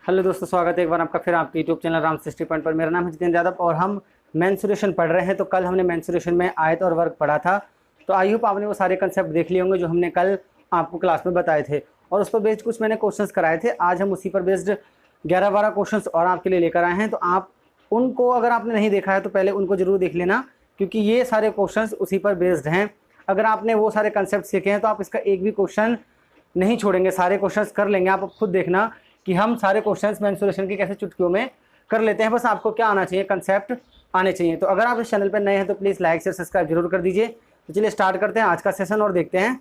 Hello दोस्तों, स्वागत है एक बार आपका फिर आपके यूट्यूब चैनल राम 60 पॉइंट पर। मेरा नाम है जितेंद्र यादव और हम मेंसुरेशन पढ़ रहे हैं। तो कल हमने मेंसुरेशन में आयत और वर्ग पढ़ा था। तो आई होप आपने वो सारे कंसेप्ट देख लिए होंगे जो हमने कल आपको क्लास में बताए थे, और उस पर बेस्ड कुछ मैंने क्वेश्चंस कराए थे। आज हम उसी पर बेस्ड 11-12 क्वेश्चंस और आपके लिए लेकर आए हैं। तो आप उनको, अगर आपने नहीं देखा है तो पहले उनको जरूर देख लेना, क्योंकि ये सारे क्वेश्चंस उसी पर बेस्ड हैं। अगर आपने वो सारे कंसेप्ट सीखे हैं तो आप इसका एक भी क्वेश्चन नहीं छोड़ेंगे, सारे क्वेश्चंस कर लेंगे। आप खुद देखना कि हम सारे क्वेश्चंस मेंसुरेशन के कैसे चुटकियों में कर लेते हैं। बस आपको क्या आना चाहिए, कंसेप्ट आने चाहिए। तो अगर आप इस चैनल पर नए हैं तो प्लीज़ लाइक शेयर सब्सक्राइब जरूर कर दीजिए। तो चलिए स्टार्ट करते हैं आज का सेशन और देखते हैं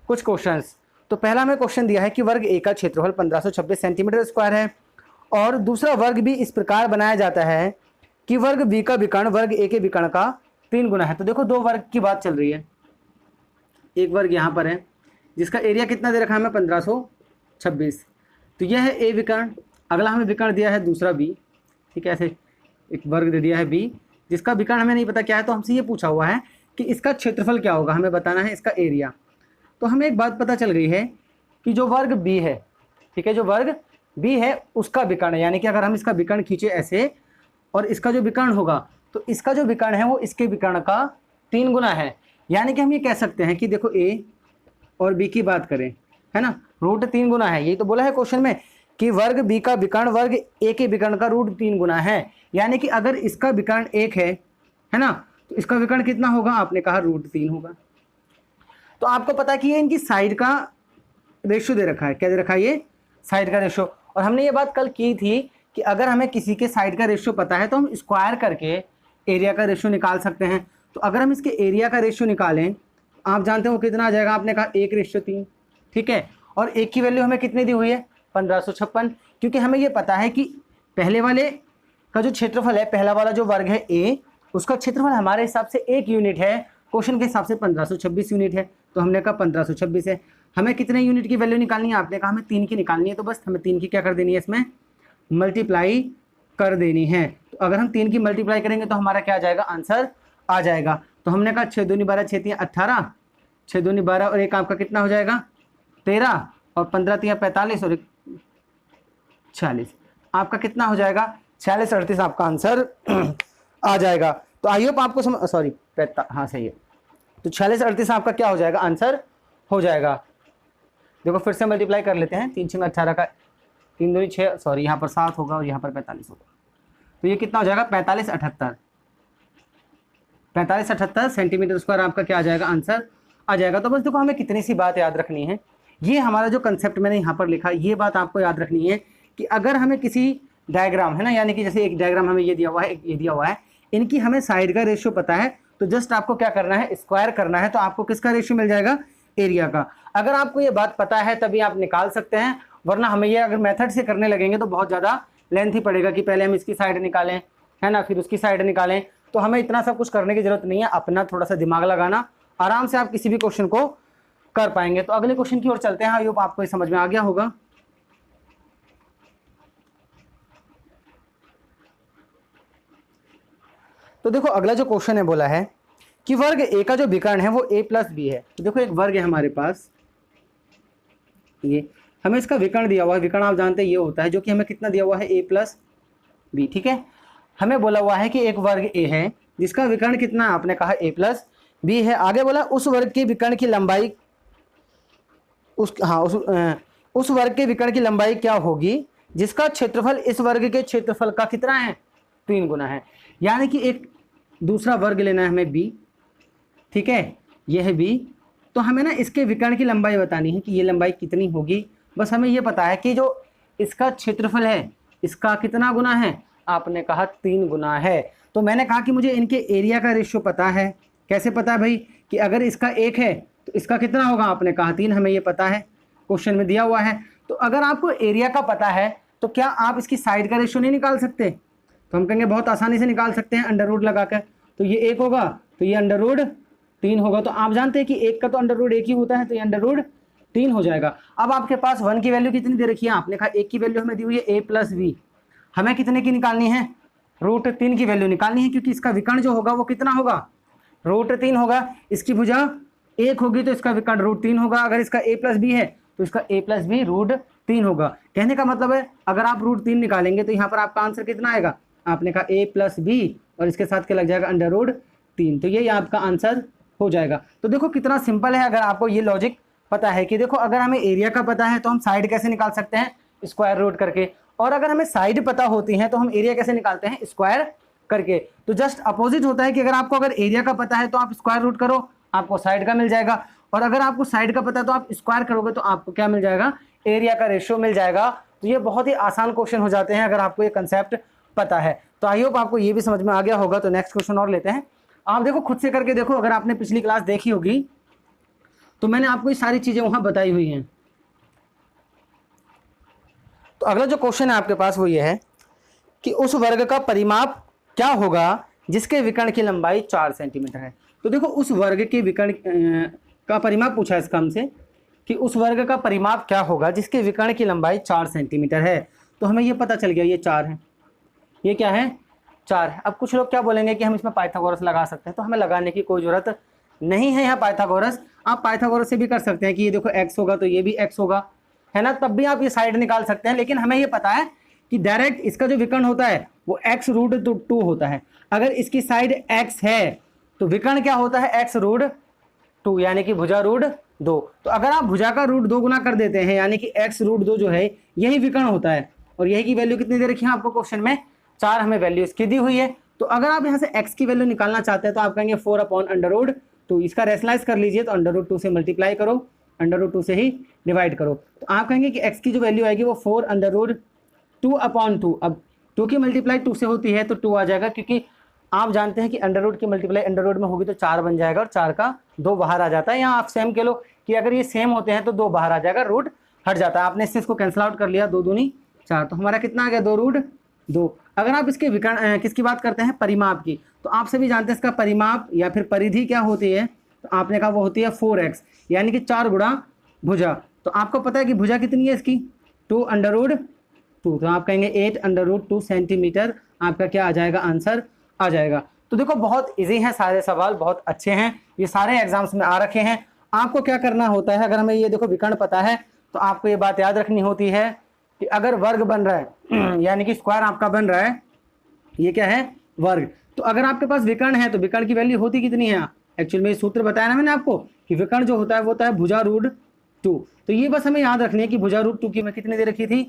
कुछ क्वेश्चंस। तो पहला हमें क्वेश्चन दिया है कि वर्ग ए का क्षेत्रफल 1526 सेंटीमीटर स्क्वायर है और दूसरा वर्ग भी इस प्रकार बनाया जाता है कि वर्ग बी का विकर्ण वर्ग ए के विकर्ण का 3 गुना है। तो देखो, दो वर्ग की बात चल रही है। एक वर्ग यहाँ पर है जिसका एरिया कितना दे रखा है हमें, 1526। तो यह है ए विकर्ण। अगला हमें विकर्ण दिया है दूसरा बी, ठीक है। ऐसे एक वर्ग दे दिया है बी जिसका विकर्ण हमें नहीं पता क्या है। तो हमसे ये पूछा हुआ है कि इसका क्षेत्रफल क्या होगा, हमें बताना है इसका एरिया। तो हमें एक बात पता चल गई है कि जो वर्ग बी है, ठीक है, जो वर्ग बी है उसका विकर्ण, यानी कि अगर हम इसका विकर्ण खींचे ऐसे और इसका जो विकर्ण होगा तो इसका जो विकर्ण है वो इसके विकर्ण का 3 गुना है। यानी कि हम ये कह सकते हैं कि देखो ए और बी की बात करें, है ना, रूट 3 गुना है। यही तो बोला है क्वेश्चन में कि वर्ग बी का विकर्ण वर्ग ए के विकर्ण का रूट 3 गुना है। यानी कि अगर इसका विकर्ण 1 है ना, तो इसका विकर्ण कितना होगा, आपने कहा रूट 3 होगा। तो आपको पता है कि ये इनकी साइड का रेशियो दे रखा है। क्या दे रखा है, ये साइड का रेशियो। और हमने ये बात कल की थी कि अगर हमें किसी के साइड का रेशियो पता है तो हम स्क्वायर करके एरिया का रेशियो निकाल सकते हैं। तो अगर हम इसके एरिया का रेशियो निकालें, आप जानते हो कितना आ जाएगा, आपने कहा 1:3, ठीक है। और एक की वैल्यू हमें कितनी दी हुई है, 1556। क्योंकि हमें ये पता है कि पहले वाले का जो क्षेत्रफल है, पहला वाला जो वर्ग है ए, उसका क्षेत्रफल हमारे हिसाब से 1 यूनिट है, क्वेश्चन के हिसाब से 1526 यूनिट है। तो हमने कहा 1526 है। हमें कितने यूनिट की वैल्यू निकालनी है, आपने कहा हमें 3 की निकालनी है। तो बस हमें 3 की क्या कर देनी है, इसमें मल्टीप्लाई कर देनी है। तो अगर हम 3 की मल्टीप्लाई करेंगे तो हमारा क्या आ जाएगा, आंसर आ जाएगा। तो हमने कहा 6 दूनी 12, 6 3 18, 6 दूनी 12 और एक आपका कितना हो जाएगा 13, और 15 3 45 और 46, आपका कितना हो जाएगा 46 38, आपका आंसर आ जाएगा। तो आई होप आपको समझ, सॉरी हाँ सही है। तो 46 38 आपका क्या हो जाएगा, आंसर हो जाएगा। देखो फिर से मल्टीप्लाई कर लेते हैं, 3 6 18 का 3 दूनी 6, सॉरी यहाँ पर 7 होगा और यहाँ पर 45 होगा। तो ये कितना हो जाएगा 45 78 सेंटीमीटर स्क्वायर, आपका क्या आ जाएगा, आंसर आ जाएगा। तो बस देखो, हमें कितनी सी बात याद रखनी है। ये हमारा जो कंसेप्ट मैंने यहाँ पर लिखा, ये बात आपको याद रखनी है कि अगर हमें किसी डायग्राम, है ना, यानी कि जैसे एक डायग्राम हमें ये दिया हुआ है, एक ये दिया हुआ है, इनकी हमें साइड का रेशियो पता है, तो जस्ट आपको क्या करना है, स्क्वायर करना है। तो आपको किसका रेशियो मिल जाएगा, एरिया का। अगर आपको ये बात पता है तभी आप निकाल सकते हैं, वरना हमें ये अगर मेथड से करने लगेंगे तो बहुत ज़्यादा लेंथी पड़ेगा कि पहले हम इसकी साइड निकालें, है ना, फिर उसकी साइड निकालें। तो हमें इतना सब कुछ करने की जरूरत नहीं है। अपना थोड़ा सा दिमाग लगाना, आराम से आप किसी भी क्वेश्चन को कर पाएंगे। तो अगले क्वेश्चन की ओर चलते हैं। आई होप आपको ये समझ में आ गया होगा। तो देखो, अगला जो क्वेश्चन है बोला है कि वर्ग ए का जो विकर्ण है वो a + b है। तो देखो, एक वर्ग है हमारे पास, ये हमें इसका विकर्ण दिया हुआ है। विकर्ण आप जानते हैं ये होता है जो कि हमें कितना दिया हुआ है, a + b, ठीक है। हमें बोला हुआ है कि एक वर्ग a है जिसका विकर्ण कितना है, आपने कहा a + b है। आगे बोला उस वर्ग के विकर्ण की लंबाई, उस वर्ग के विकर्ण की लंबाई क्या होगी जिसका क्षेत्रफल इस वर्ग के क्षेत्रफल का कितना है, 3 गुना है। यानी कि एक दूसरा वर्ग लेना है हमें b, ठीक है, यह है b। तो हमें ना इसके विकर्ण की लंबाई बतानी है कि ये लंबाई कितनी होगी। बस हमें ये पता है कि जो इसका क्षेत्रफल है इसका कितना गुना है, आपने कहा 3 गुना है। तो मैंने कहा कि मुझे इनके एरिया का रेशियो पता है। कैसे पता है भाई, कि अगर इसका 1 है तो इसका कितना होगा, आपने कहा 3, हमें ये पता है, क्वेश्चन में दिया हुआ है। तो अगर आपको एरिया का पता है तो क्या आप इसकी साइड का रेशियो नहीं निकाल सकते। तो हम कहेंगे बहुत आसानी से निकाल सकते हैं, अंडर रूट लगाकर। तो ये 1 होगा तो ये अंडर रूट 3 होगा। तो आप जानते हैं कि 1 का तो अंडर रूट 1 ही होता है, तो ये अंडर रूट 3 हो जाएगा। अब आपके पास 1 की वैल्यू कितनी दे रखी है, आपने कहा 1 की वैल्यू हमें दी हुई है a + b। हमें कितने की निकालनी है, √3 की वैल्यू निकालनी है, क्योंकि इसका विकर्ण जो होगा वो कितना होगा, √3 होगा। इसकी भुजा 1 होगी तो इसका विकर्ण √3 होगा। अगर इसका a + b है तो इसका a + b 3 होगा। कहने का मतलब है अगर आप √3 निकालेंगे तो यहाँ पर आपका आंसर कितना आएगा, आपने कहा a + b और इसके साथ क्या लग जाएगा √3, तो ये आपका आंसर हो जाएगा। तो देखो कितना सिंपल है, अगर आपको ये लॉजिक पता है कि देखो अगर हमें एरिया का पता है तो हम साइड कैसे निकाल सकते हैं, स्क्वायर रूट करके, और अगर हमें साइड पता होती है तो हम एरिया कैसे निकालते हैं, स्क्वायर करके। तो जस्ट अपोजिट होता है कि अगर आपको अगर एरिया का पता है तो आप स्क्वायर रूट करो, आपको साइड का मिल जाएगा, और अगर आपको साइड का पता है तो आप स्क्वायर करोगे तो आपको क्या मिल जाएगा, एरिया का रेशियो मिल जाएगा। तो ये बहुत ही आसान क्वेश्चन हो जाते हैं अगर आपको ये कंसेप्ट पता है। तो आई होप आपको ये भी समझ में आ गया होगा। तो नेक्स्ट क्वेश्चन और लेते हैं। आप देखो खुद से करके देखो, अगर आपने पिछली क्लास देखी होगी तो मैंने आपको ये सारी चीजें वहां बताई हुई हैं। तो अगला जो क्वेश्चन है आपके पास वो ये है कि उस वर्ग का परिमाप क्या होगा जिसके विकर्ण की लंबाई 4 सेंटीमीटर है। तो देखो उस वर्ग के विकर्ण का परिमाप पूछा है इसका हमसे कि उस वर्ग का परिमाप क्या होगा जिसके विकर्ण की लंबाई 4 सेंटीमीटर है। तो हमें ये पता चल गया ये 4 है, ये क्या है 4 है। अब कुछ लोग क्या बोलेंगे कि हम इसमें पाइथागोरस लगा सकते हैं, तो हमें लगाने की कोई जरूरत नहीं है यहाँ पाइथागोरस। आप पाइथागोरस से भी कर सकते हैं कि ये देखो x होगा तो ये भी x होगा, है ना, तब भी आप ये साइड निकाल सकते हैं। लेकिन हमें ये पता है कि डायरेक्ट इसका जो विकर्ण होता है वो x√2 होता है। अगर इसकी साइड x है तो विकर्ण क्या होता है x√2, यानी कि भुजा √2। तो अगर आप भुजा का √2 गुना कर देते हैं यानी कि x√2 जो है यही विकर्ण होता है, और यही की वैल्यू कितनी दे रखी है आपको क्वेश्चन में, 4 हमें वैल्यू इसकी दी हुई है। तो अगर आप यहाँ से x की वैल्यू निकालना चाहते हैं तो आप कहेंगे 4/√2, इसका रेशनलाइज कर लीजिए तो √2 से मल्टीप्लाई करो, √2 से ही डिवाइड करो, तो आप कहेंगे कि x की जो वैल्यू आएगी वो 4√2/2। अब 2 की मल्टीप्लाई 2 से होती है तो 2 आ जाएगा, क्योंकि आप जानते हैं कि अंडर की मल्टीप्लाई अंडर में होगी तो 4 बन जाएगा और 4 का 2 बाहर आ जाता है। यहाँ आप सेम कह लो कि अगर ये सेम होते हैं तो 2 बाहर आ जाएगा, रूट हट जाता है। आपने इससे इसको कैंसिल आउट कर लिया, 2 दूनी 4, तो हमारा कितना आ गया 2√2। अगर आप इसके विकर्ण किसकी बात करते हैं, परिमाप की, तो आप सभी जानते हैं इसका परिमाप या फिर परिधि क्या होती है, तो आपने कहा वो होती है 4x, यानी कि 4 गुणा भुजा। तो आपको पता है कि भुजा कितनी है इसकी 2√2, तो आप कहेंगे 8√2 सेंटीमीटर, आपका क्या आ जाएगा, आंसर आ जाएगा। तो देखो बहुत इजी है, सारे सवाल बहुत अच्छे हैं, ये सारे एग्जाम्स में आ रखे हैं। आपको क्या करना होता है, अगर हमें ये देखो विकर्ण पता है तो आपको ये बात याद रखनी होती है कि अगर वर्ग बन रहा है यानी कि स्क्वायर आपका बन रहा है, ये क्या है वर्ग, तो अगर आपके पास विकर्ण है तो विकर्ण की वैल्यू होती कितनी है। एक्चुअल में ये सूत्र बताया ना मैंने आपको कि विकर्ण जो होता है वो होता है भुजा √2। तो ये बस हमें याद रखनी है कि भुजा √2 की मैं कितनी दे रखी थी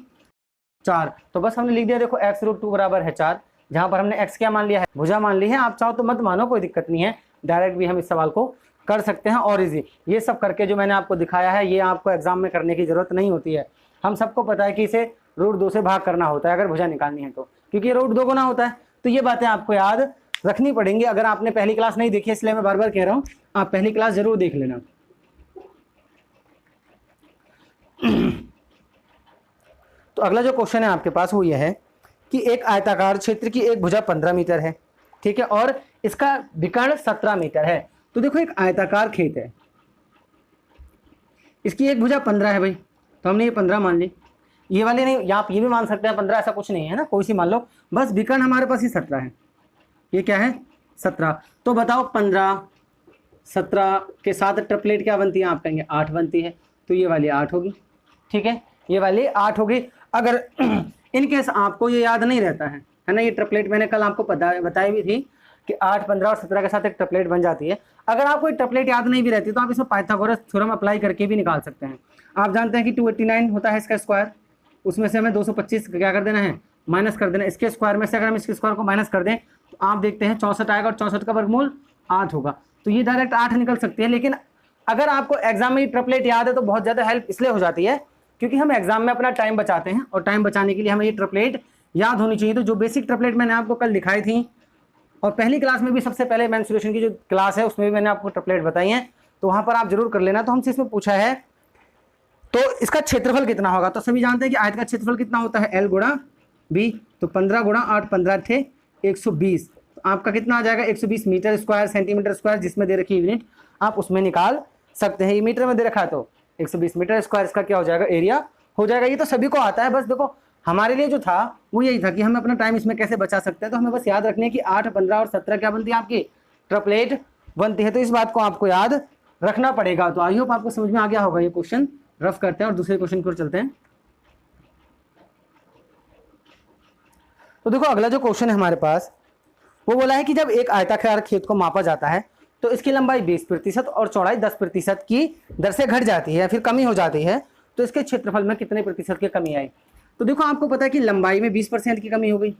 4, तो बस हमने लिख दिया देखो x√2 बराबर है 4, जहां पर हमने x क्या मान लिया है, भुजा मान ली है। आप चाहो तो मत मानो, कोई दिक्कत नहीं है, डायरेक्ट भी हम इस सवाल को कर सकते हैं और इजी। ये सब करके जो मैंने आपको दिखाया है ये आपको एग्जाम में करने की जरूरत नहीं होती है। हम सबको पता है कि इसे √2 से भाग करना होता है अगर भुजा निकालनी है तो, क्योंकि ये √2 गुना होता है। तो ये बातें आपको याद रखनी पड़ेंगी। अगर आपने पहली क्लास नहीं देखी इसलिए मैं बार बार कह रहा हूँ, आप पहली क्लास जरूर देख लेना। तो अगला जो क्वेश्चन है आपके पास वो ये है कि एक आयताकार क्षेत्र की एक भुजा 15 मीटर है, ठीक है, और इसका विकर्ण 17 मीटर है। तो देखो एक आयताकार खेत है, इसकी एक भुजा 15 है भाई, तो हमने ये 15 मान ली, ये वाले नहीं, आप ये भी मान सकते हैं 15, ऐसा कुछ नहीं है ना, कोई सी मान लो, बस विकर्ण हमारे पास ही 17 है। ये क्या है 17, तो बताओ 15 17 के साथ ट्रिपलेट क्या बनती है, आप कहेंगे 8 बनती है, तो ये वाली 8 होगी, ठीक है, ये वाली 8 होगी। अगर इन केस आपको ये याद नहीं रहता है ना, ये ट्रिपलेट मैंने कल आपको बताई भी थी कि 8 15 और 17 के साथ एक ट्रिपलेट बन जाती है। अगर आपको ये ट्रिपलेट याद नहीं भी रहती तो आप इसमें पाइथागोरस थ्योरम अप्लाई करके भी निकाल सकते हैं। आप जानते हैं कि 289 होता है इसका स्क्वायर, उसमें से हमें 225 क्या कर देना है, माइनस कर देना। इसके स्क्वायर में से अगर हम इसके स्क्वायर को माइनस कर दें तो आप देखते हैं 64 आएगा और 64 का वर्गमूल 8 होगा, तो ये डायरेक्ट 8 निकल सकती है। लेकिन अगर आपको एग्जाम में ट्रिपलेट याद है तो बहुत ज़्यादा हेल्प इसलिए हो जाती है क्योंकि हम एग्जाम में अपना टाइम बचाते हैं, और टाइम बचाने के लिए हमें ये ट्रिपलेट याद होनी चाहिए। तो जो बेसिक ट्रिपलेट मैंने आपको कल दिखाई थी, और पहली क्लास में भी सबसे पहले मेंस्ट्रुएशन की जो क्लास है उसमें भी मैंने आपको ट्रिपलेट बताई हैं, तो वहाँ पर आप जरूर कर लेना। तो हमसे इसमें पूछा है तो इसका क्षेत्रफल कितना होगा, तो सभी जानते हैं कि आयत का क्षेत्रफल कितना होता है L गुणा B, तो 15 गुणा 8 15 थे 120, तो आपका कितना आ जाएगा 120 मीटर स्क्वायर सेंटीमीटर स्क्वायर, जिसमें दे रखी यूनिट आप उसमें निकाल सकते हैं। ये मीटर में दे रखा है तो 120 मीटर स्क्वायर इसका क्या हो जाएगा, एरिया हो जाएगा। ये तो सभी को आता है, बस देखो हमारे लिए जो था वो यही था कि हम अपना टाइम इसमें कैसे बचा सकते हैं। तो हमें बस याद रखने है कि 8 15 और 17 क्या बनती है, आपकी ट्रिपलेट बनती है। तो इस बात को आपको याद रखना पड़ेगा। तो आई होप आपको समझ में आ गया होगा ये क्वेश्चन। रफ करते हैं और दूसरे क्वेश्चन की ओर चलते हैं। तो देखो अगला जो क्वेश्चन है हमारे पास, वो बोला है कि जब एक आयताकार खेत को मापा जाता है तो इसकी लंबाई 20% और चौड़ाई 10% की दर से घट जाती है या फिर कमी हो जाती है, तो इसके क्षेत्रफल में कितने प्रतिशत की कमी आई। तो देखो आपको पता है कि लंबाई में 20% की कमी हो गई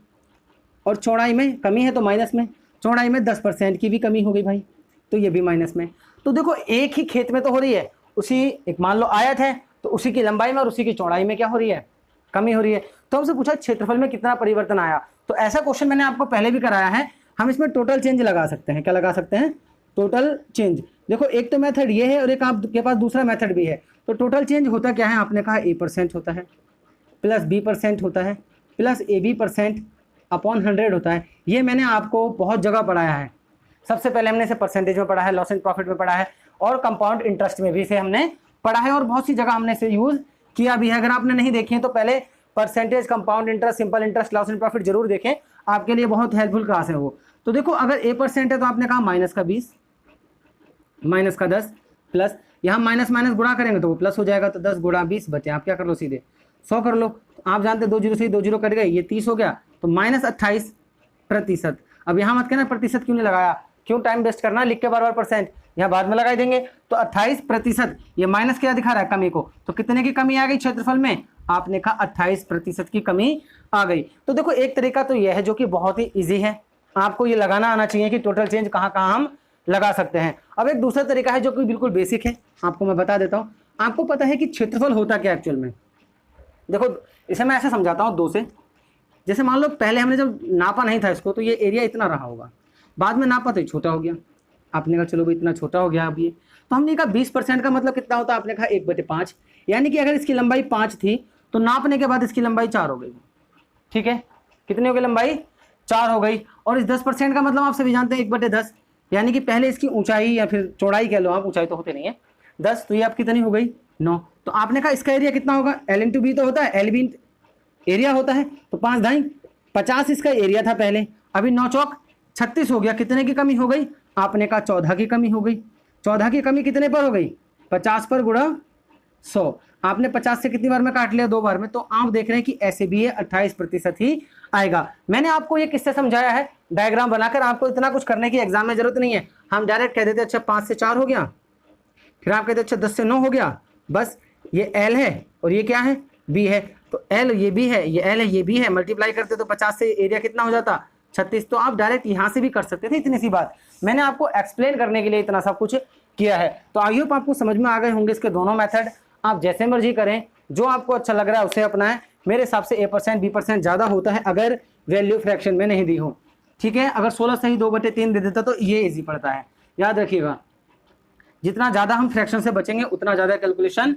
और चौड़ाई में कमी है तो माइनस में, चौड़ाई में 10% की भी कमी हो गई भाई, तो ये भी माइनस में। तो देखो एक ही खेत में तो हो रही है, उसी एक मान लो आयत है तो उसी की लंबाई में और उसी की चौड़ाई में क्या हो रही है, कमी हो रही है। तो हमसे पूछा क्षेत्रफल में कितना परिवर्तन आया, तो ऐसा क्वेश्चन मैंने आपको पहले भी कराया है। हम इसमें टोटल चेंज लगा सकते हैं, क्या लगा सकते हैं, टोटल चेंज। देखो एक तो मेथड ये है और एक आपके पास दूसरा मेथड भी है। तो टोटल चेंज होता क्या है, आपने कहा A% होता है प्लस B% होता है प्लस AB% अपॉन 100 होता है। ये मैंने आपको बहुत जगह पढ़ाया है। सबसे पहले हमने इसे परसेंटेज में पढ़ा है, लॉस एंड प्रॉफिट में पढ़ा है और कंपाउंड इंटरेस्ट में भी इसे हमने पढ़ा है और बहुत सी जगह हमने इसे यूज किया भी है। अगर आपने नहीं देखी है तो पहले percentage, compound interest, simple interest, loss and profit जरूर देखें, आपके लिए बहुत हेल्पफुल क्लास है वो। तो देखो अगर A% है तो आपने कहा माइनस का 20 माइनस का 10 प्लस, यहाँ माइनस माइनस गुणा करेंगे तो वो प्लस हो जाएगा, तो 10 गुणा 20 बचे, आप क्या कर लो सीधे 100 कर लो। आप जानते 2 जीरो से 2 जीरो कट गए, ये 30 हो गया, तो माइनस 28%। अब यहाँ मत कहना प्रतिशत क्यों नहीं लगाया, क्यों टाइम वेस्ट करना, लिख के बार बार परसेंट, यहाँ बाद में लगाई देंगे। तो 28%, ये माइनस क्या दिखा रहा है, कमी को, तो कितने की कमी आ गई क्षेत्रफल में, आपने कहा 28% की कमी आ गई। तो देखो एक तरीका तो यह है जो कि बहुत ही ईजी है, आपको ये लगाना आना चाहिए कि टोटल चेंज कहाँ कहाँ हम लगा सकते हैं। अब एक दूसरा तरीका है जो कि बिल्कुल बेसिक है, आपको मैं बता देता हूँ। आपको पता है कि क्षेत्रफल होता क्या एक्चुअल में, देखो इसे मैं ऐसे समझाता हूँ 2 से। जैसे मान लो पहले हमने जब नापा नहीं था इसको तो ये एरिया इतना रहा होगा, बाद में नापा तो ये छोटा हो गया, आपने कहा चलो भाई इतना छोटा हो गया अब ये, तो हमने कहा 20% का मतलब कितना होता है, आपने कहा 1/5, यानी कि अगर इसकी लंबाई 5 थी तो नापने के बाद इसकी लंबाई 4 हो गई। ठीक है, कितनी हो गई, लंबाई 4 हो गई। और इस 10% का मतलब आप सभी जानते हैं 1/10, यानी कि पहले इसकी ऊंचाई या फिर चौड़ाई कह लो आप, ऊंचाई तो होती नहीं है 10, तो ये आप कितनी हो गई 9। तो आपने कहा इसका एरिया कितना होगा, L/B तो होता है, LB एरिया होता है, तो 5 ढाई 50 इसका एरिया था पहले, अभी 9 चौक 36 हो गया, कितने की कमी हो गई, आपने कहा 14 की कमी हो गई। 14 की कमी कितने पर हो गई, 50 पर गुणा 100, आपने 50 से कितनी बार में काट लिया, 2 बार में, तो आप देख रहे हैं कि ऐसे भी ये 28% ही आएगा। मैंने आपको ये किससे समझाया है, डायग्राम बनाकर, आपको इतना कुछ करने की एग्जाम में जरूरत नहीं है। हम डायरेक्ट कह देते अच्छा 5 से 4 हो गया, फिर आप कहते अच्छा 10 से 9 हो गया, बस ये L है और ये क्या है, B है, तो L ये B है, ये L है, ये B है, मल्टीप्लाई करते तो 50 से एरिया कितना हो जाता 36। तो आप डायरेक्ट यहाँ से भी कर सकते थे, इतनी सी बात मैंने आपको एक्सप्लेन करने के लिए इतना सब कुछ किया है। तो आई होप आपको समझ में आ गए होंगे इसके दोनों मेथड। आप जैसे मर्जी करें, जो आपको अच्छा लग रहा है उसे अपनाएं। मेरे हिसाब से A% B% ज़्यादा होता है अगर वैल्यू फ्रैक्शन में नहीं दी हो। ठीक है, अगर 16 सही 2/3 दे देता तो ये ईजी पड़ता है, याद रखिएगा। जितना ज़्यादा हम फ्रैक्शन से बचेंगे उतना ज़्यादा कैलकुलेशन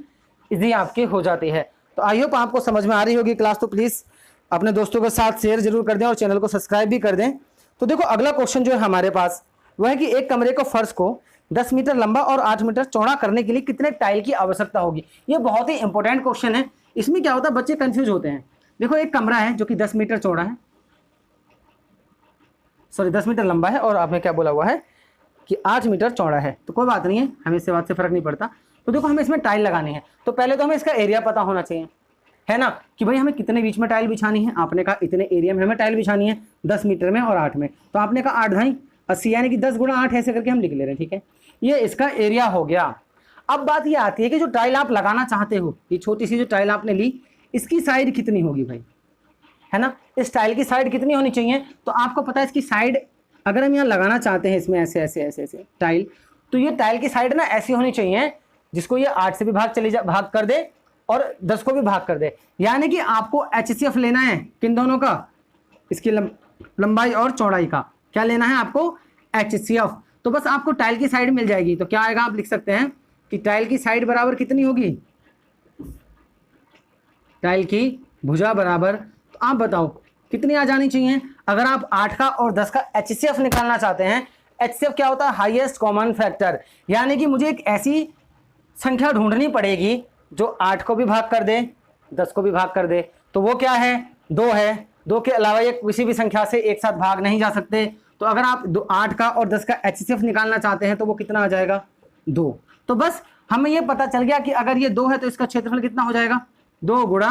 ईजी आपकी हो जाती है। तो आई होप आपको समझ में आ रही होगी क्लास, तो प्लीज़ अपने दोस्तों के साथ शेयर जरूर कर दें और चैनल को सब्सक्राइब भी कर दें। तो देखो अगला क्वेश्चन जो है हमारे पास वह है कि एक कमरे को फर्श को 10 मीटर लंबा और 8 मीटर चौड़ा करने के लिए कितने टाइल की आवश्यकता होगी। ये बहुत ही इंपॉर्टेंट क्वेश्चन है। इसमें क्या होता है, बच्चे कंफ्यूज होते हैं। देखो एक कमरा है जो कि 10 मीटर चौड़ा है, सॉरी 10 मीटर लंबा है, और आपने क्या बोला हुआ है कि 8 मीटर चौड़ा है, तो कोई बात नहीं है, हमें इससे बात से फर्क नहीं पड़ता। तो देखो हमें इसमें टाइल लगानी है, तो पहले तो हमें इसका एरिया पता होना चाहिए, है ना, कि भाई हमें कितने बीच में टाइल बिछानी है। आपने कहा इतने एरिया में हमें टाइल बिछानी है, 10 मीटर में और 8 में, तो आपने कहा 8 ढाई 80, यानी कि 10 गुणा 8 ऐसे करके हम लिख ले रहे हैं। ठीक है, ये इसका एरिया हो गया। अब बात ये आती है कि जो टाइल आप लगाना चाहते हो, ये छोटी सी जो टाइल आपने ली, इसकी साइड कितनी होगी भाई, है ना, इस टाइल की साइड कितनी होनी चाहिए। तो आपको पता है इसकी साइड, अगर हम यहाँ लगाना चाहते हैं इसमें ऐसे ऐसे ऐसे ऐसे टाइल, तो ये टाइल की साइड ना ऐसी होनी चाहिए जिसको ये 8 से भी भाग कर दे और 10 को भी भाग कर दे। यानी कि आपको HCF लेना है किन दोनों का, इसकी लंबाई और चौड़ाई का। क्या लेना है आपको, HCF। तो बस आपको टाइल की साइड मिल जाएगी, तो क्या आएगा, आप लिख सकते हैं कि टाइल की साइड बराबर कितनी होगी, टाइल की भुजा बराबर, तो आप बताओ कितनी आ जानी चाहिए। अगर आप 8 का और 10 का HCF निकालना चाहते हैं, HCF क्या होता है, हाईएस्ट कॉमन फैक्टर, यानी कि मुझे एक ऐसी संख्या ढूंढनी पड़ेगी जो 8 को भी भाग कर दे, 10 को भी भाग कर दे। तो वो क्या है, 2 है। 2 के अलावा ये किसी भी संख्या से एक साथ भाग नहीं जा सकते। तो अगर आप 8 का और 10 का HCF निकालना चाहते हैं तो वो कितना आ जाएगा, 2। तो बस हमें ये पता चल गया कि अगर ये 2 है तो इसका क्षेत्रफल कितना हो जाएगा, 2 गुणा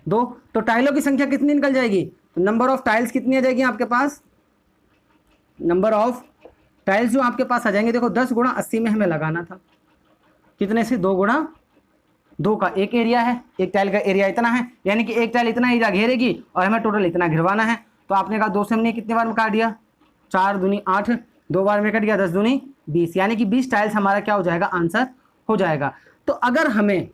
2। तो टाइलों की संख्या कितनी निकल जाएगी, तो नंबर ऑफ टाइल्स कितनी आ जाएगी आपके पास, नंबर ऑफ टाइल्स जो आपके पास आ जाएंगे, देखो 10 गुणा 80 में हमें लगाना था, कितने से, 2 गुणा 2 का एक एरिया है, एक टाइल का एरिया इतना है, यानी कि एक टाइल इतना एरिया घेरेगी और हमें टोटल इतना घिरवाना है। तो आपने कहा 2 से हमने कितने बार में काट दिया, 4 दूनी 8, 2 बार में कट गया, 10 दूनी 20, यानी कि 20 टाइल्स हमारा क्या हो जाएगा, आंसर हो जाएगा। तो अगर हमें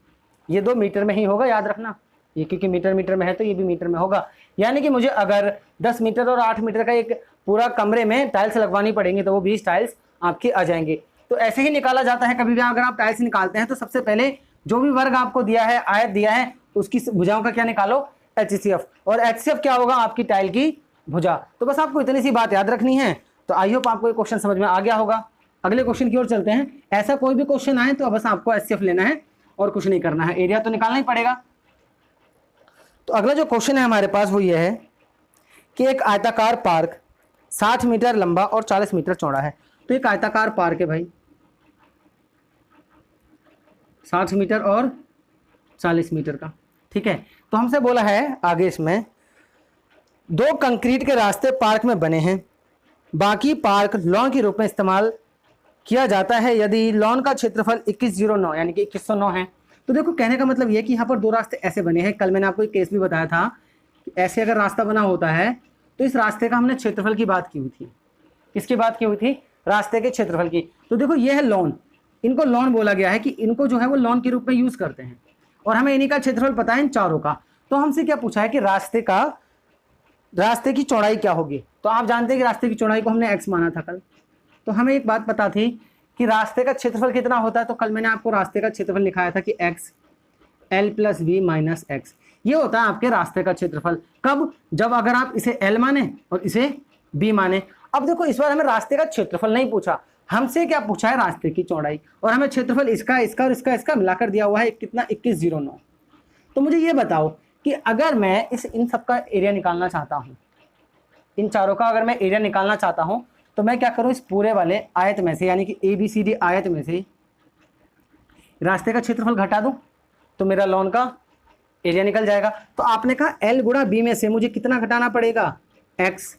ये 2 मीटर में ही होगा, याद रखना, ये क्योंकि मीटर मीटर में है तो ये भी मीटर में होगा, यानी कि मुझे अगर 10 मीटर और 8 मीटर का एक पूरा कमरे में टाइल्स लगवानी पड़ेंगी तो वो 20 टाइल्स आपके आ जाएंगे। तो ऐसे ही निकाला जाता है। कभी भी अगर आप टाइल्स निकालते हैं तो सबसे पहले जो भी वर्ग आपको दिया है, आयत दिया है, उसकी भुजाओं का क्या निकालो, HCF, और HCF क्या होगा, आपकी टाइल की भुजा। तो बस आपको इतनी सी बात याद रखनी है। तो आई होप आपको ये क्वेश्चन समझ में आ गया होगा। अगले क्वेश्चन की ओर चलते हैं। ऐसा कोई भी क्वेश्चन आए तो बस आपको HCF लेना है और कुछ नहीं करना है, एरिया तो निकालना ही पड़ेगा। तो अगला जो क्वेश्चन है हमारे पास वो ये है कि एक आयताकार पार्क 60 मीटर लंबा और 40 मीटर चौड़ा है। तो एक आयताकार पार्क है भाई, 60 मीटर और 40 मीटर का, ठीक है। तो हमसे बोला है आगे इसमें 2 कंक्रीट के रास्ते पार्क में बने हैं, बाकी पार्क लॉन के रूप में इस्तेमाल किया जाता है यदि लॉन का क्षेत्रफल 2109 यानी कि 2109 है। तो देखो कहने का मतलब ये कि यहाँ पर 2 रास्ते ऐसे बने हैं। कल मैंने आपको एक केस भी बताया था कि ऐसे अगर रास्ता बना होता है तो इस रास्ते का हमने क्षेत्रफल की बात की हुई थी। किसकी बात की हुई थी, रास्ते के क्षेत्रफल की। तो देखो ये है लॉन, इनको लॉन बोला गया है कि इनको जो है वो लॉन के रूप में यूज करते हैं, और हमें इन्हीं का क्षेत्रफल पता है इन चारों का। तो हमसे क्या पूछा है कि रास्ते की चौड़ाई क्या होगी। तो आप जानते हैं कि रास्ते की चौड़ाई को हमने x माना था कल। तो हमें एक बात पता थी कि रास्ते का क्षेत्रफल कितना होता है। तो कल मैंने आपको रास्ते का क्षेत्रफल लिखाया था कि x l + v - x, ये होता है आपके रास्ते का क्षेत्रफल। कब, जब अगर आप इसे l माने और इसे b माने। अब देखो इस बार हमें रास्ते का क्षेत्रफल नहीं पूछा, हमसे क्या पूछा है, रास्ते की चौड़ाई, और हमें क्षेत्रफल इसका इसका और इसका मिलाकर दिया हुआ है कितना, 2109। तो मुझे ये बताओ कि अगर मैं इन सब का एरिया निकालना चाहता हूँ, इन चारों का अगर मैं एरिया निकालना चाहता हूँ तो मैं क्या करूँ, इस पूरे वाले आयत में से यानी कि ABCD आयत में से रास्ते का क्षेत्रफल घटा दूँ तो मेरा लॉन का एरिया निकल जाएगा। तो आपने कहा L गुणा B में से मुझे कितना घटाना पड़ेगा, x,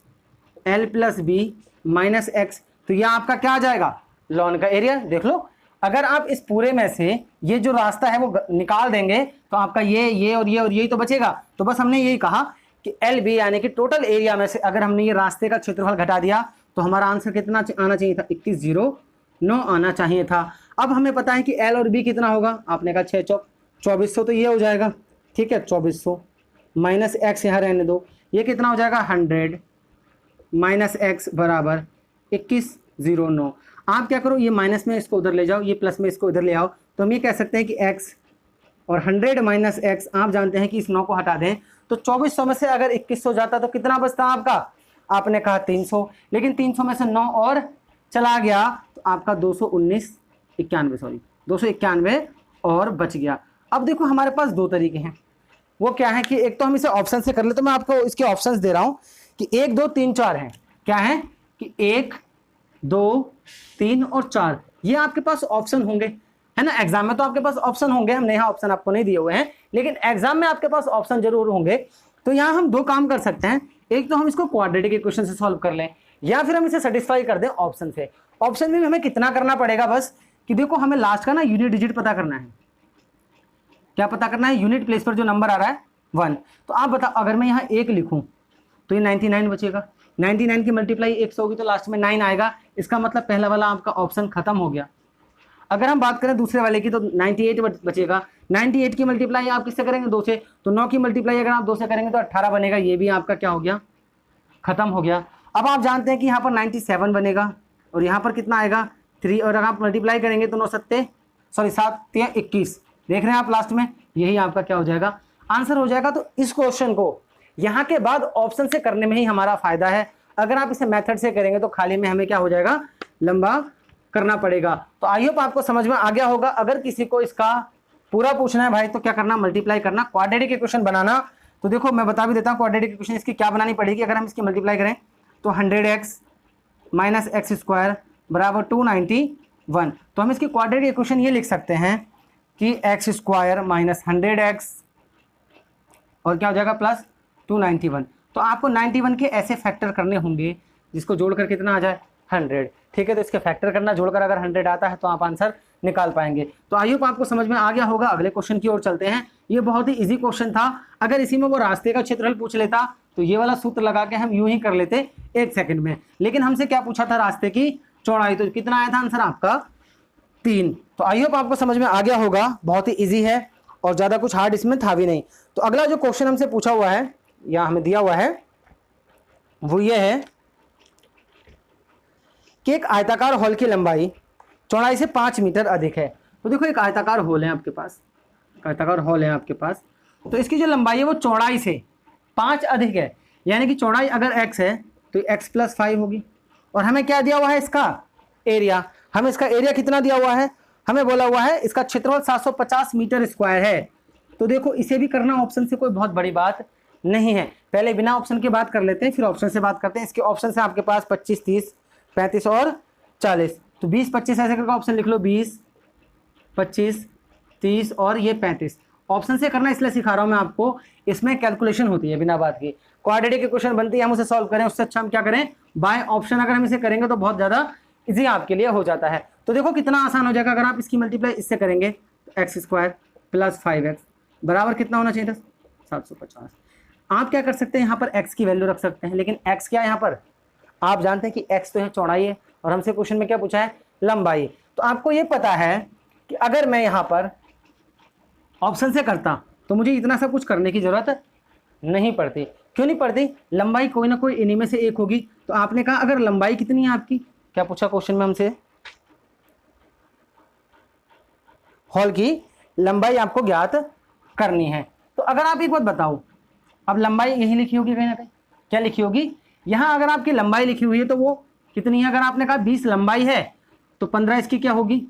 L + B - x। तो यह आपका क्या आ जाएगा, लॉन का एरिया। देख लो, अगर आप इस पूरे में से ये जो रास्ता है वो निकाल देंगे तो आपका ये और यही तो बचेगा। तो बस हमने यही कहा कि LB यानी कि टोटल एरिया में से अगर हमने ये रास्ते का क्षेत्रफल घटा दिया तो हमारा आंसर कितना आना चाहिए था, 2109 आना चाहिए था। अब हमें पता है कि L और B कितना होगा, आपने कहा 6 चौक 2400, तो ये हो जाएगा, ठीक है, 2400 माइनस x यहाँ रहने दो, ये कितना हो जाएगा 100 माइनस x बराबर 2109। आप क्या करो, ये माइनस में इसको उधर ले जाओ, ये प्लस में इसको इधर ले आओ, तो हम ये कह सकते हैं कि x और 100 माइनस x, आप जानते हैं कि इस 9 को हटा दें तो 2400 में से अगर 2100 जाता तो कितना बचता आपका, आपने कहा 300, लेकिन 300 में से 9 और चला गया तो आपका 291 और बच गया। अब देखो हमारे पास 2 तरीके हैं, वो क्या है कि एक तो हम इसे ऑप्शन से कर ले, तो मैं आपको इसके ऑप्शंस दे रहा हूं कि 1 2 3 4 हैं। क्या है कि 1 2 3 और 4 ये आपके पास ऑप्शन होंगे, है ना। एग्जाम में तो आपके पास ऑप्शन होंगे, हमने यहाँ ऑप्शन आपको नहीं दिए हुए हैं, लेकिन एग्जाम में आपके पास ऑप्शन जरूर होंगे। तो यहाँ हम 2 काम कर सकते हैं, एक तो हम इसको क्वाड्रेटिक इक्वेशन से सॉल्व कर लें, या फिर हम इसे सेटिस्फाई कर दें ऑप्शन से। ऑप्शन में हमें कितना करना पड़ेगा, बस कि देखो हमें लास्ट का ना यूनिट डिजिट पता करना है। क्या पता करना है, यूनिट प्लेस पर जो नंबर आ रहा है 1। तो आप बताओ, अगर मैं यहाँ 1 लिखूं तो ये 99 बचेगा, 99 की मल्टीप्लाई 1 से होगी तो लास्ट में 9 आएगा। इसका मतलब पहला वाला आपका ऑप्शन खत्म हो गया। अगर हम बात करें दूसरे वाले की तो 98 बचेगा, 98 की मल्टीप्लाई आप किससे करेंगे, 2 से, तो 9 की मल्टीप्लाई अगर आप 2 से करेंगे तो 18 बनेगा, ये भी आपका क्या हो गया, खत्म हो गया। अब आप जानते हैं कि यहाँ पर 97 बनेगा और यहाँ पर कितना आएगा 3, और अगर आप मल्टीप्लाई करेंगे तो 7 3 21, देख रहे हैं आप लास्ट में, यही आपका क्या हो जाएगा, आंसर हो जाएगा। तो इस क्वेश्चन को यहाँ के बाद ऑप्शन से करने में ही हमारा फायदा है। अगर आप इसे मेथड से करेंगे तो खाली में हमें क्या हो जाएगा, लंबा करना पड़ेगा। तो आई होप आपको समझ में आ गया होगा। अगर किसी को इसका पूरा पूछना है भाई तो क्या करना, मल्टीप्लाई करना, क्वाड्रेटिक इक्वेशन बनाना। तो देखो मैं बता भी देता हूँ क्वाड्रेटिक इक्वेशन इसकी क्या बनानी पड़ेगी। अगर हम इसकी मल्टीप्लाई करें तो 100x माइनस एक्स स्क्वायर बराबर 291। तो हम इसकी क्वाड्रेटिक इक्वेशन ये लिख सकते हैं कि x² माइनस 100x और क्या हो जाएगा प्लस 291। तो आपको 91 के ऐसे फैक्टर करने होंगे जिसको जोड़कर कितना आ जाए 100। ठीक है, तो इसके फैक्टर करना, जोड़कर अगर 100 आता है तो आप आंसर निकाल पाएंगे। तो आई होप आपको समझ में आ गया होगा। अगले क्वेश्चन की ओर चलते हैं। ये बहुत ही इजी क्वेश्चन था। अगर इसी में वो रास्ते का क्षेत्रफल पूछ लेता तो ये वाला सूत्र लगा के हम यूं ही कर लेते 1 सेकंड में, लेकिन हमसे क्या पूछा था, रास्ते की चौड़ाई। तो कितना आया था आंसर आपका 3। तो आई होप आपको समझ में आ गया होगा। बहुत ही ईजी है और ज़्यादा कुछ हार्ड इसमें था भी नहीं। तो अगला जो क्वेश्चन हमसे पूछा हुआ है या हमें दिया हुआ है वो ये है कि एक आयताकार हॉल की लंबाई चौड़ाई से 5 मीटर अधिक है। तो देखो एक आयताकार हॉल है आपके पास, आयताकार हॉल है आपके पास, तो इसकी जो लंबाई है वो चौड़ाई से 5 अधिक है। यानी कि चौड़ाई अगर x है तो x + 5 होगी। और हमें क्या दिया हुआ है, इसका एरिया। हमें इसका एरिया कितना दिया हुआ है, हमें बोला हुआ है इसका क्षेत्रफल 750 मीटर स्क्वायर है। तो देखो इसे भी करना ऑप्शन से कोई बहुत बड़ी बात नहीं है। पहले बिना ऑप्शन के बात कर लेते हैं, फिर ऑप्शन से बात करते हैं। इसके ऑप्शन से आपके पास 25, 30, 35 और 40। तो 20, 25 ऐसे करके ऑप्शन लिख लो, 20, 25, 30 और ये 35। ऑप्शन से करना इसलिए सिखा रहा हूँ मैं आपको, इसमें कैलकुलेशन होती है बिना बात की। क्वाड्रेटिक इक्वेशन बनती है, हम उसे सॉल्व करें, उससे अच्छा हम क्या करें, बाय ऑप्शन अगर हम इसे करेंगे तो बहुत ज़्यादा इजी आपके लिए हो जाता है। तो देखो कितना आसान हो जाएगा। अगर आप इसकी मल्टीप्लाई इससे करेंगे तो x² + 5x बराबर कितना होना चाहिए था, 750। आप क्या कर सकते हैं, यहाँ पर x की वैल्यू रख सकते हैं, लेकिन x क्या है यहाँ पर, आप जानते हैं कि x तो है चौड़ाई है, और हमसे क्वेश्चन में क्या पूछा है, लंबाई। तो आपको ये पता है कि अगर मैं यहाँ पर ऑप्शन से करता तो मुझे इतना सब कुछ करने की जरूरत नहीं पड़ती। क्यों नहीं पड़ती, लंबाई कोई ना कोई इन्हीं में से एक होगी। तो आपने कहा अगर लंबाई कितनी है आपकी, क्या पूछा क्वेश्चन में हमसे, हॉल की लंबाई आपको ज्ञात करनी है। तो अगर आप एक बात बताओ, अब लंबाई यही लिखी होगी कहीं ना कहीं, क्या लिखी होगी, यहाँ अगर आपकी लंबाई लिखी हुई है तो वो कितनी है, अगर आपने कहा 20 लंबाई है तो 15 इसकी क्या होगी,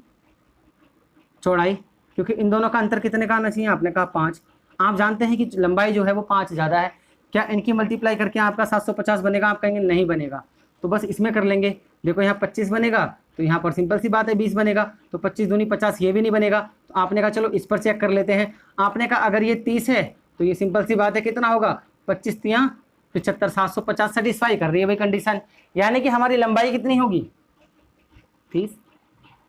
चौड़ाई। क्योंकि इन दोनों का अंतर कितने का आना चाहिए, आपने कहा 5। आप जानते हैं कि लंबाई जो है वो 5 ज़्यादा है। क्या इनकी मल्टीप्लाई करके आपका 750 बनेगा, आप कहेंगे नहीं बनेगा, तो बस इसमें कर लेंगे। देखो यहाँ 25 बनेगा तो यहाँ पर सिंपल सी बात है 20 बनेगा, तो 25 दूनी 50, ये भी नहीं बनेगा। तो आपने कहा चलो इस पर चेक कर लेते हैं। आपने कहा अगर ये 30 है तो ये सिंपल सी बात है कितना होगा, 25 × 3 = 75, 750 सेटिस्फाई कर रही है भाई कंडीशन। यानी कि हमारी लंबाई कितनी होगी, 30।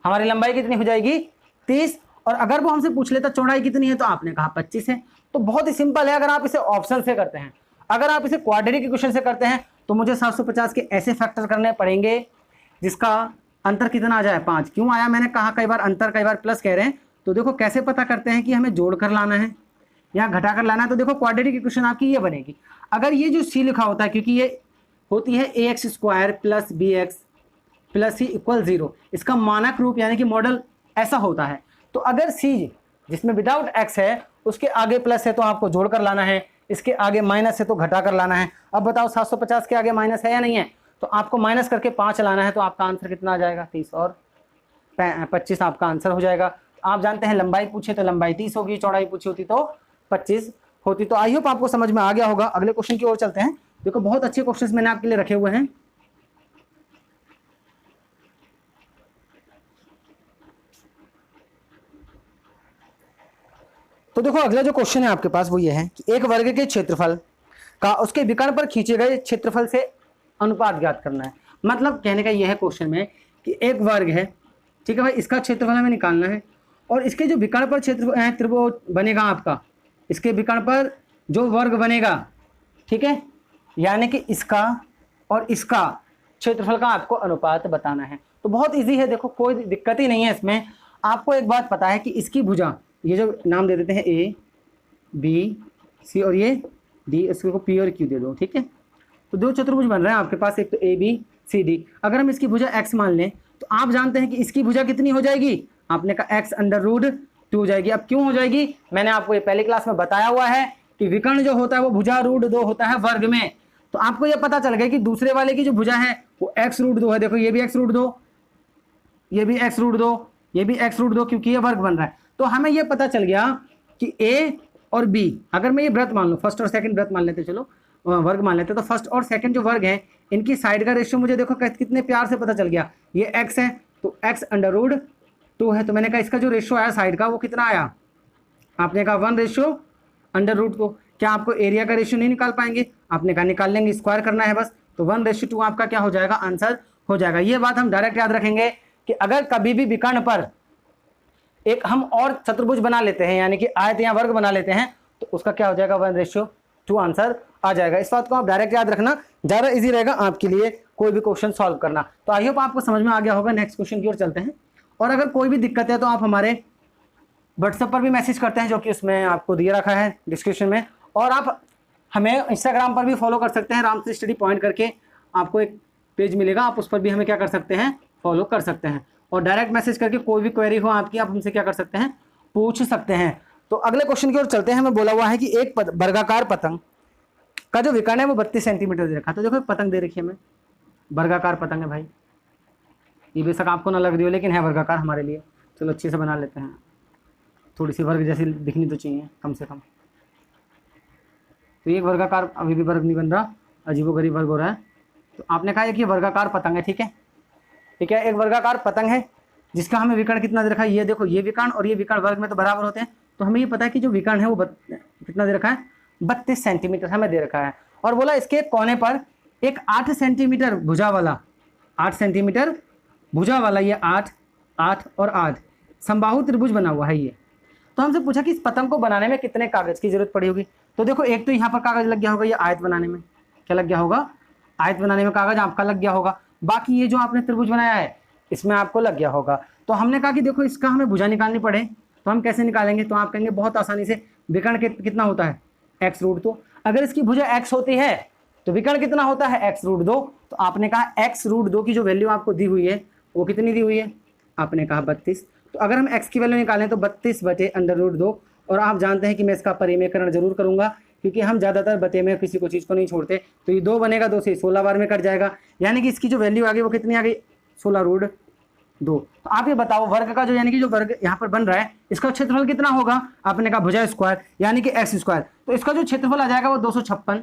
हमारी लंबाई कितनी हो जाएगी, 30। और अगर वो हमसे पूछ लेता चौड़ाई कितनी है तो आपने कहा 25 है। तो बहुत ही सिंपल है। अगर आप इसे ऑप्शन से करते हैं, अगर आप इसे क्वाड्रेटिक इक्वेशन से करते हैं तो मुझे 750 के ऐसे फैक्टर करने पड़ेंगे जिसका अंतर कितना आ जाए, 5। क्यों आया, मैंने कहा कई बार अंतर कई बार प्लस कह रहे हैं। तो देखो कैसे पता करते हैं कि हमें जोड़ कर लाना है या घटा कर लाना है। तो देखो क्वाड्रेटिक इक्वेशन आपकी ये बनेगी। अगर ये जो सी लिखा होता है, क्योंकि ये होती है ax² + bx + c = 0, इसका मानक रूप यानी कि मॉडल ऐसा होता है। तो अगर c जिसमें विदाउट x है उसके आगे प्लस है तो आपको जोड़ कर लाना है, इसके आगे माइनस है तो घटा कर लाना है। अब बताओ 750 के आगे माइनस है या नहीं है, तो आपको माइनस करके 5 लाना है। तो आपका आंसर कितना आ जाएगा, 30 और 25 आपका आंसर हो जाएगा। आप जानते हैं लंबाई पूछे तो लंबाई 30 होगी, चौड़ाई पूछी होती तो 25 होती। तो आई होप आपको समझ में आ गया होगा। अगले क्वेश्चन की ओर चलते हैं। देखो बहुत अच्छे क्वेश्चंस मैंने आपके लिए रखे हुए हैं। तो देखो अगला जो क्वेश्चन है आपके पास वो ये है कि एक वर्ग के क्षेत्रफल का उसके विकर्ण पर खींचे गए क्षेत्रफल से अनुपात ज्ञात करना है। मतलब कहने का यह है क्वेश्चन में कि एक वर्ग है, ठीक है भाई, इसका क्षेत्रफल हमें निकालना है और इसके जो विकर्ण पर क्षेत्र त्रिभुज बनेगा आपका, इसके विकर्ण पर जो वर्ग बनेगा, ठीक है, यानी कि इसका और इसका क्षेत्रफल का आपको अनुपात बताना है। तो बहुत इजी है, देखो कोई दिक्कत ही नहीं है इसमें। आपको एक बात पता है कि इसकी भुजा, ये जो नाम दे देते हैं A, B, C और ये D, इसको P और Q दे दो, ठीक है। तो दो चतुर्भुज बन रहे हैं आपके पास, एक तो A, B, C, D। अगर हम इसकी भुजा x मान लें तो आप जानते हैं कि इसकी भुजा कितनी हो जाएगी, आपने कहा x√2 हो जाएगी। अब क्यों हो जाएगी, मैंने आपको ये पहली क्लास में बताया हुआ है कि विकर्ण जो होता है वो भुजा √2 होता है वर्ग में। तो आपको ये पता चल गया कि दूसरे वाले की जो भुजा है वो x√2 है। देखो ये भी x√2, ये भी x√2, ये भी x√2, क्योंकि ये वर्ग बन रहा है। तो हमें ये पता चल गया कि A और B, अगर मैं ये वृत्त मान लूँ, फर्स्ट और सेकंड वृत्त मान लेते, चलो वर्ग मान लेते, तो फर्स्ट और सेकंड जो वर्ग है इनकी साइड का रेशियो मुझे देखो कितने प्यार से पता चल गया। ये x है तो x√2 है, तो मैंने कहा इसका जो रेशियो आया साइड का वो कितना आया, आपने कहा 1/√2। क्या आपको एरिया का रेशियो नहीं निकाल पाएंगे? आपने कहा निकाल लेंगे, स्क्वायर करना है बस, तो 1:2 आपका क्या हो जाएगा? आंसर हो जाएगा। ये बात हम डायरेक्ट याद रखेंगे कि अगर कभी भी विकर्ण पर एक हम और चतुर्भुज बना लेते हैं, यानी कि आयत या वर्ग बना लेते हैं, तो उसका क्या हो जाएगा? 1:2 आंसर आ जाएगा। इस बात को आप डायरेक्ट याद रखना, ज़्यादा इजी रहेगा आपके लिए कोई भी क्वेश्चन सॉल्व करना। तो आई होप आपको समझ में आ गया होगा। नेक्स्ट क्वेश्चन की ओर चलते हैं। और अगर कोई भी दिक्कत है तो आप हमारे व्हाट्सएप पर भी मैसेज करते हैं, जो कि उसमें आपको दिया रखा है डिस्क्रिप्शन में, और आप हमें इंस्टाग्राम पर भी फॉलो कर सकते हैं, रामकृष्ण स्टडी पॉइंट करके आपको एक पेज मिलेगा, आप उस पर भी हमें क्या कर सकते हैं? फॉलो कर सकते हैं। और डायरेक्ट मैसेज करके कोई भी क्वेरी हो आपकी, आप हमसे क्या कर सकते हैं? पूछ सकते हैं। तो अगले क्वेश्चन की ओर चलते हैं। हमें बोला हुआ है कि एक वर्गाकार पतंग का जो विकर्ण है वो 32 सेंटीमीटर दे रखा है। तो देखो पतंग दे रखी है हमें, वर्गाकार पतंग है भाई, ये बेशक आपको ना लग रही हो लेकिन है वर्गाकार हमारे लिए। चलो अच्छे से बना लेते हैं, थोड़ी सी वर्ग जैसी दिखनी तो चाहिए कम से कम। तो एक वर्गाकार, अभी भी वर्ग नहीं बन रहा, अजीबोगरीब वर्ग हो रहा है। तो आपने कहा कि ये वर्गाकार पतंग है, ठीक है, ठीक है, एक वर्गाकार पतंग है जिसका हमें विकर्ण कितना दे रखा है? ये देखो, ये विकर्ण और ये विकर्ण वर्ग में तो बराबर होते हैं, तो हमें ये पता है कि जो विकर्ण है वो कितना दे रखा है? 32 सेंटीमीटर हमें दे रखा है। और बोला इसके कोने पर एक 8 सेंटीमीटर भुजा वाला, 8 सेंटीमीटर भुजा वाला, ये 8, 8 और 8 समबाहु त्रिभुज बना हुआ है ये। तो हमसे पूछा कि इस पतंग को बनाने में कितने कागज की जरूरत पड़ी होगी? तो देखो एक तो यहाँ पर कागज लग गया होगा, ये आयत बनाने में क्या लग गया होगा? आयत बनाने में कागज आपका लग गया होगा। बाकी ये जो आपने त्रिभुज बनाया है इसमें आपको लग गया होगा। तो हमने कहा कि देखो इसका हमें भुजा निकालनी पड़े तो हम कैसे निकालेंगे? तो आप कहेंगे बहुत आसानी से, विकर्ण कितना होता है? x√2। अगर इसकी भुजा x होती है तो विकर्ण कितना होता है? x√2। तो आपने कहा x√2 की जो वैल्यू आपको दी हुई है वो कितनी दी हुई है? आपने कहा 32। तो अगर हम x की वैल्यू निकालें तो 32/√2। और आप जानते हैं कि मैं इसका परिमेयकरण जरूर करूंगा, क्योंकि हम ज़्यादातर बते में किसी को चीज़ को नहीं छोड़ते। तो ये 2 बनेगा, 2 से 16 बार में कट जाएगा, यानी कि इसकी जो वैल्यू आ गई वो कितनी आ गई? 16√2। तो आप ये बताओ वर्ग का जो, यानी कि जो वर्ग यहाँ पर बन रहा है इसका क्षेत्रफल कितना होगा? आपने कहा भुजा स्क्वायर यानी कि x²। तो इसका जो क्षेत्रफल आ जाएगा वो 256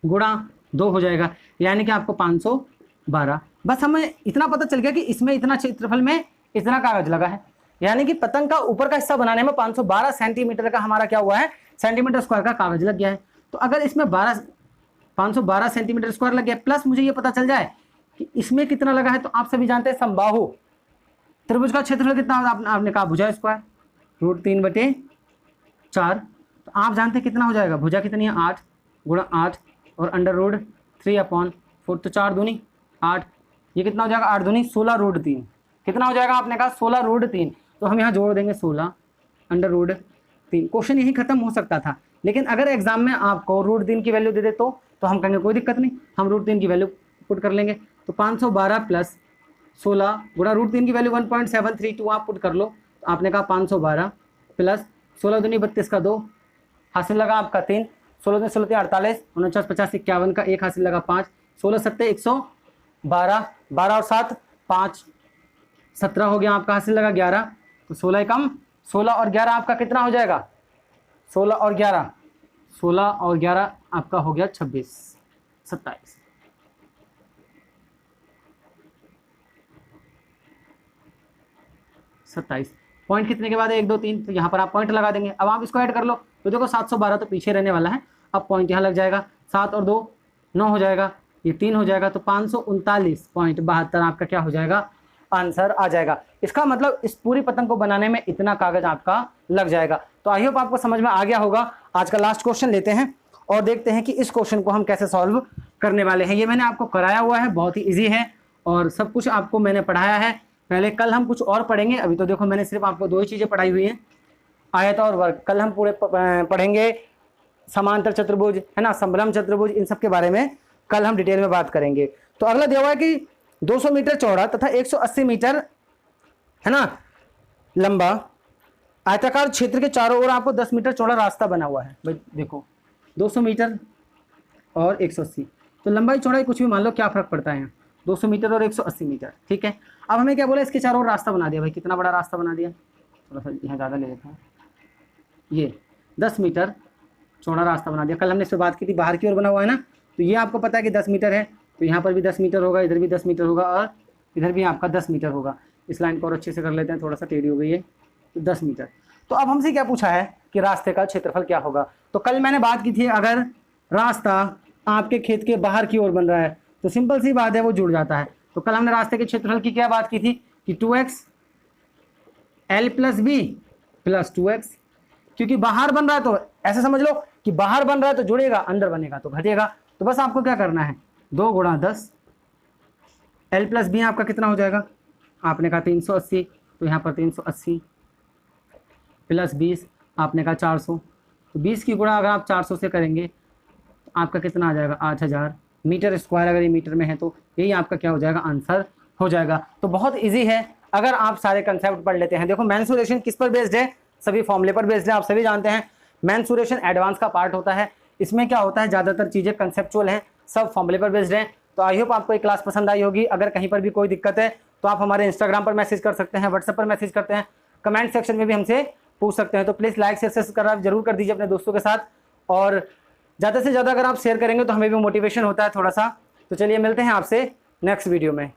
गुणा 2 हो जाएगा, यानी कि आपको 512। बस हमें इतना पता चल गया कि इसमें इतना क्षेत्रफल में इतना कागज लगा है, यानी कि पतंग का ऊपर का हिस्सा बनाने में 512 सेंटीमीटर का हमारा क्या हुआ है? सेंटीमीटर स्क्वायर का कागज लग गया है। तो अगर इसमें 512 सेंटीमीटर स्क्वायर लग गया, प्लस मुझे ये पता चल जाए कि इसमें कितना लगा है, तो आप सभी जानते हैं समबाहु त्रिभुज का क्षेत्रफल कितना होगा? आपने कहा भुजा स्क्वायर √3/4। तो आप जानते हैं कितना हो जाएगा? भुजा कितनी है? 8 गुणा 8 और √3/4। तो 4 दूनी 8, ये कितना हो जाएगा? 8 दूनी 16√3। कितना हो जाएगा? आपने कहा 16√3। तो हम यहाँ जोड़ देंगे 16 √3। क्वेश्चन यही खत्म हो सकता था, लेकिन अगर एग्जाम में आपको √3 की वैल्यू दे दे तो हम कहेंगे कोई दिक्कत नहीं, हम √3 की वैल्यू पुट कर लेंगे। तो 512 प्लस 16 गुणा √3 की वैल्यू 1.732 आप पुट कर लो। तो आपने कहा 512 प्लस 16 दूनी 32 का 2 हासिल लगा आपका 3, 16 दूनी 16 48, 49 50 51 का 1 हासिल लगा 5, 16 7 112, 12 और 7 5 17 हो गया आपका, हासिल लगा 11। तो 16 कम 16 और 11 आपका कितना हो जाएगा? 16 और 11 आपका हो गया 26 27। पॉइंट कितने के बाद है? 1 2 3। तो यहाँ पर आप पॉइंट लगा देंगे। अब आप इसको ऐड कर लो तो देखो 712 तो पीछे रहने वाला है, अब पॉइंट यहाँ लग जाएगा। 7 और 2 9 हो जाएगा, ये 3 हो जाएगा, तो 539.72 आपका क्या हो जाएगा? आंसर आ जाएगा। इसका मतलब इस पूरी पतंग को बनाने में इतना कागज आपका लग जाएगा। तो आई होप आपको समझ में आ गया होगा। आज का लास्ट क्वेश्चन लेते हैं और देखते हैं कि इस क्वेश्चन को हम कैसे सॉल्व करने वाले हैं। ये मैंने आपको कराया हुआ है, बहुत ही ईजी है और सब कुछ आपको मैंने पढ़ाया है। पहले कल हम कुछ और पढ़ेंगे, अभी तो देखो मैंने सिर्फ आपको 2 ही चीज़ें पढ़ाई हुई हैं, आयत और वर्ग। कल हम पूरे पढ़ेंगे समांतर चतुर्भुज, है ना, समलंब चतुर्भुज, इन सब के बारे में कल हम डिटेल में बात करेंगे। तो अगला दिया हुआ है कि 200 मीटर चौड़ा तथा 180 मीटर, है ना, लंबा आयताकार क्षेत्र के चारों ओर आपको 10 मीटर चौड़ा रास्ता बना हुआ है। भाई देखो 200 मीटर और 180, तो लंबाई चौड़ाई कुछ भी मान लो, क्या फर्क पड़ता है? 200 मीटर और 180 मीटर, ठीक है। अब हमें क्या बोला? इसके चारों ओर रास्ता बना दिया। भाई कितना बड़ा रास्ता बना दिया? थोड़ा सा यहाँ ज़्यादा ले लेता हूँ, ये 10 मीटर चौड़ा रास्ता बना दिया। कल हमने इस पर बात की थी, बाहर की ओर बना हुआ है ना, तो ये आपको पता है कि 10 मीटर है, तो यहाँ पर भी 10 मीटर होगा, इधर भी 10 मीटर होगा और इधर भी आपका 10 मीटर होगा। इस लाइन को और अच्छे से कर लेते हैं, थोड़ा सा टेढ़ी हो गई है, तो 10 मीटर। तो अब हमसे क्या पूछा है कि रास्ते का क्षेत्रफल क्या होगा। तो कल मैंने बात की थी अगर रास्ता आपके खेत के बाहर की ओर बन रहा है तो सिंपल सी बात है वो जुड़ जाता है। तो कल हमने रास्ते के क्षेत्रफल की क्या बात की थी कि 2x l plus B plus 2x, क्योंकि बाहर बन रहा है तो ऐसे समझ लो कि बाहर बन रहा है तो जुड़ेगा, अंदर बनेगा तो घटेगा। तो बस आपको क्या करना है 2 गुणा 10, l प्लस बी आपका कितना हो जाएगा, आपने कहा 380, तो यहाँ पर 380 प्लस 20 आपने कहा 400, तो 20 की गुणा अगर आप 400 से करेंगे तो आपका कितना आ जाएगा 8000 मीटर स्क्वायर। अगर ये मीटर में है तो यही आपका क्या हो जाएगा, आंसर हो जाएगा। तो बहुत इजी है अगर आप सारे कंसेप्ट पढ़ लेते हैं। देखो मेंसुरेशन किस पर बेस्ड है, सभी फॉर्मूले पर बेस्ड है, आप सभी जानते हैं। मेंसुरेशन एडवांस का पार्ट होता है, इसमें क्या होता है ज़्यादातर चीज़ें कंसेप्चुअल हैं, सब फॉर्मूले पर बेस्ड हैं। तो आई होप आपको ये क्लास पसंद आई होगी। अगर कहीं पर भी कोई दिक्कत है तो आप हमारे इंस्टाग्राम पर मैसेज कर सकते हैं, व्हाट्सएप पर मैसेज करते हैं, कमेंट सेक्शन में भी हमसे पूछ सकते हैं। तो प्लीज़ लाइक शेयर सब्सक्राइब जरूर कर दीजिए अपने दोस्तों के साथ, और ज़्यादा से ज़्यादा अगर आप शेयर करेंगे तो हमें भी मोटिवेशन होता है थोड़ा सा। तो चलिए मिलते हैं आपसे नेक्स्ट वीडियो में।